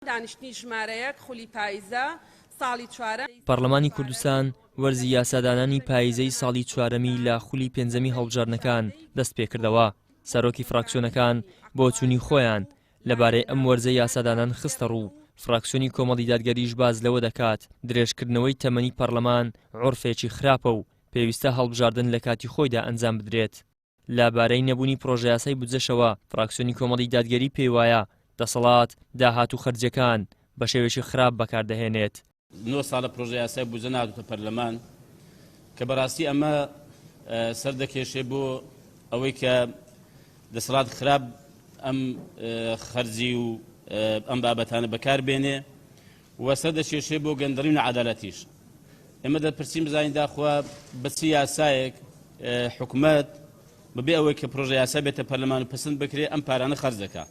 دانیشتنی ژمارەیەک خولی پاییزە ساڵی چوارەم پەرلەمانی کوردستان وەرزی یاسادانانی پاییزەی ساڵی چوارەمی لە خولی پێنجەمی هەڵبژاردنەکان دەست پێکردەوە. سەرۆکی فراکسیۆنەکان بۆ چوونی خۆیان لەبارەی ئەم وەرزە یاسادانان خستە ڕوو. فراکسیۆنی کۆمەڵی دادگەریش باز لەوە دەکات درێژکردنەوەی تەمەنی پەرلەمان عورفێکی خراپە و پێویستە هەڵبژاردن لە کاتی خۆیدا ئەنجام بدرێت. لەبارەی نەبوونی پرۆژە یاسای بودجەشەوە فراکسیۆنی کۆمەڵی دادگەری پێی وایە دەسەڵات داهاتوو خەرجەکان بە شێوێکی خراپ بەکاردەهێنێت. 9 ساڵە پرۆژە یاسای بودجە نهاتووتە پەرلەمان کە بەڕاستی ئەمە سەردەکێشێ بۆ ئەوەی کە دەسەڵات خراپ ئەم خەرجی و ئەم بابەتانە بەکاربێنێ و سەردەکێشێ بۆ گەندەڵی و نەعەدالەتیش. ئێمە دەپرسین بزانین داخوا بە چ یاسایەک حکوومەت بەبێ ئەوەی کە پرۆژە یاسا بێتە پەرلەمان و پسند بکرێ ئەم پارانە خەرج دەکات.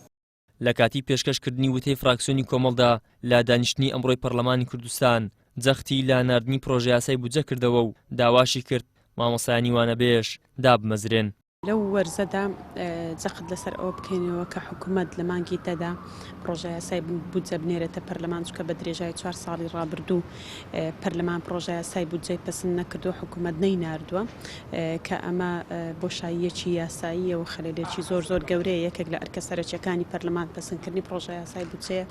لە کاتی پێشکەشکردنی وتەی فراکسیۆنی کۆمەڵدا لا دانیشتنی ئەمڕۆی پەرلەمانی کوردستان جەختی لا ناردنی پرۆژە یاسای بودجە کردەوە و داواشی کرد مامۆستایانی وانەبێژ دابمەزرێن. لەو وەرزەدا جەخت لەسەر ئەوە بکەینەوە کە حکوومەت لە مانگی دەدا پرۆژە یاسای بودجە بنێرێتە پەرلەمان چونکە بە درێژای 4 ساڵی ڕابردوو پەرلەمان پرۆژە یاسای بودجەی پسند نەکردو حکوومەت نەیناردووە کە ئەمە بۆشاییەکی یاساییە و خەلێلێکی زۆر گەورەیە یەکێک لە ئەرکە سەرۆکیەکانی پەرلەمان پسندکردنی پرۆژە یاسای بودجەیە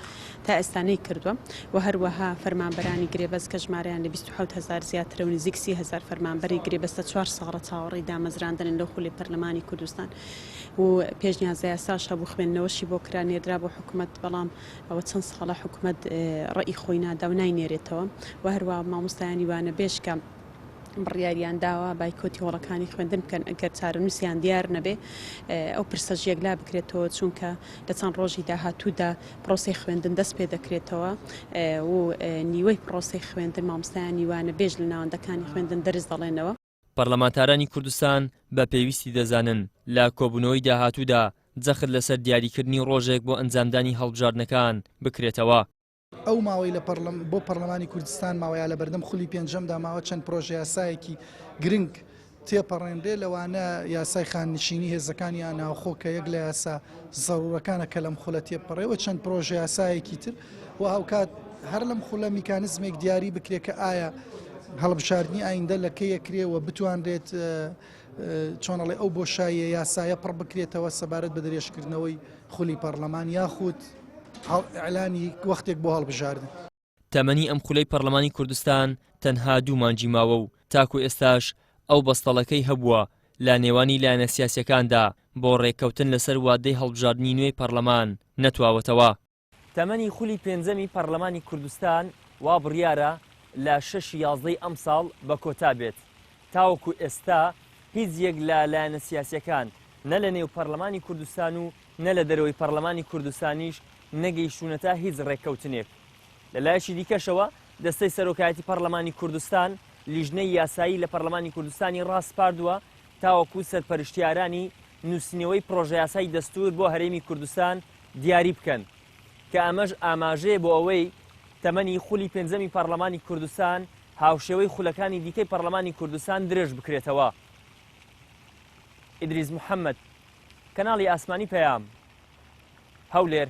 تا ئێستانەی کردووە و هەروەها فەرمانبەرانی گرێبەست کە ژمارەیان لە 27000 زیاترە و نزیک 30000 فەرمانبەری گرێبەستە 4 ساڵە چاوەڕێی دامەزراندن لەو خولی پەرلەمانی کوردستان و پێشنیازە یاساش هەبوو خوێندنەوەشی بۆ کرانێدرا بۆ حکوومەت بەڵام ئەوە چەند ساڵە حکوومەت ڕێی خۆی نادا و ناینێرێتەوە و هەروە مامۆستایانی وانەبێژ کە بڕیاریان داوە بایکۆتی هۆڵەکانی خوێندن بکەن ئەگەر چارەنووسیان دیار نەبێ ئەو پرسە ژێگلا بکرێتەوە چونکە لە چەند ڕۆژی داهاتوودا پرۆسی خوێندن دەست پێ دەکرێتەوە و نیوەی پرۆسی خوێندن مامۆستایانی وانەبێژ لە ناوەندەکانی خوێندن دەرز دەڵێنەوە. پەرلەمانتارانی کوردستان بە پێویستی دەزانن لە کۆبوونەوەی داهاتوودا جەخت لەسەر دیاریکردنی ڕۆژێک بۆ ئەنجامدانی هەڵبژاردنەکان بکرێتەوە. ئەو ماوەی بۆ پەرلەمانی کوردستان ماوەیە لە بەردەم خولی پێنجەمدا ماوە چەند پرۆژە یاسایەکی گرنگ تێپەڕێنرێ لەوانە یاسای خاننشینی هێزەکانیان ناوخۆ کە یەک لە یاسا زەڕورەکانە کە لەم خولە تێپەڕێەوە چەند پرۆژە یاسایەکی تر و هاوکات هەر لەم خولە میکانزمێک دیاری بکرێت کە ئایا هەڵبژاردننی ئایندە لەکە یەکرێەوە بتوانرێت چۆنەڵێ ئەو بۆشاییە یاسایە پڕ بکرێتەوە سەبارەت بە درێژکردنەوەی خولی پەرلەمان یاخود ئەعلانی وەختێک بۆ هەڵبژاردن. تەمەنی ئەم خولەی پەرلەمانی کوردستان تەنها 2 مانگی ماوە و تاکو ئێستاش ئەو بەستەڵەکەی هەبووە لە نێوانی لایەنە سیاسیەکاندا بۆ ڕێککەوتن لەسەر وادەی هەڵبژاردننی نوێی پەرلەمان نەتواوەتەوە. تەمەنی خولی پێنجەمی پەرلەمانی کوردستان وا بڕیارە لە 6/11 ئەم ساڵ بە کۆتا بێت. تاوەکو ئێستا هیچ یەک لە لایەنە سیاسیەکان نە لە نێو پەرلەمانی کوردستان و نە لە دەرەوەی پەرلەمانی کوردستانیش نەگەیشتونەتە هیچ ڕێککەوتنێک. لە لایەکی دیکەشەوە دەستەی سەرۆکایەتی پەرلەمانی کوردستان لیژنەی یاسایی لە پەرلەمانی کوردستانی ڕاستپاردووە تاوەکو سەرپەرشتیارانی نووسینەوەی پرۆژە یاسای دەستور بۆ هەرێمی کوردستان دیاری بکەن کە ئەمەش ئاماژەیە بۆ ئەوەی تەمەنی خولی پێنجەمی پەرلەمانی کوردستان هاوشێوەی خولەکانی دیکەی پەرلەمانی کوردستان درێژ بکرێتەوە. ئیدریس محەممەد، کەناڵی ئاسمانی پەیام، هەولێر.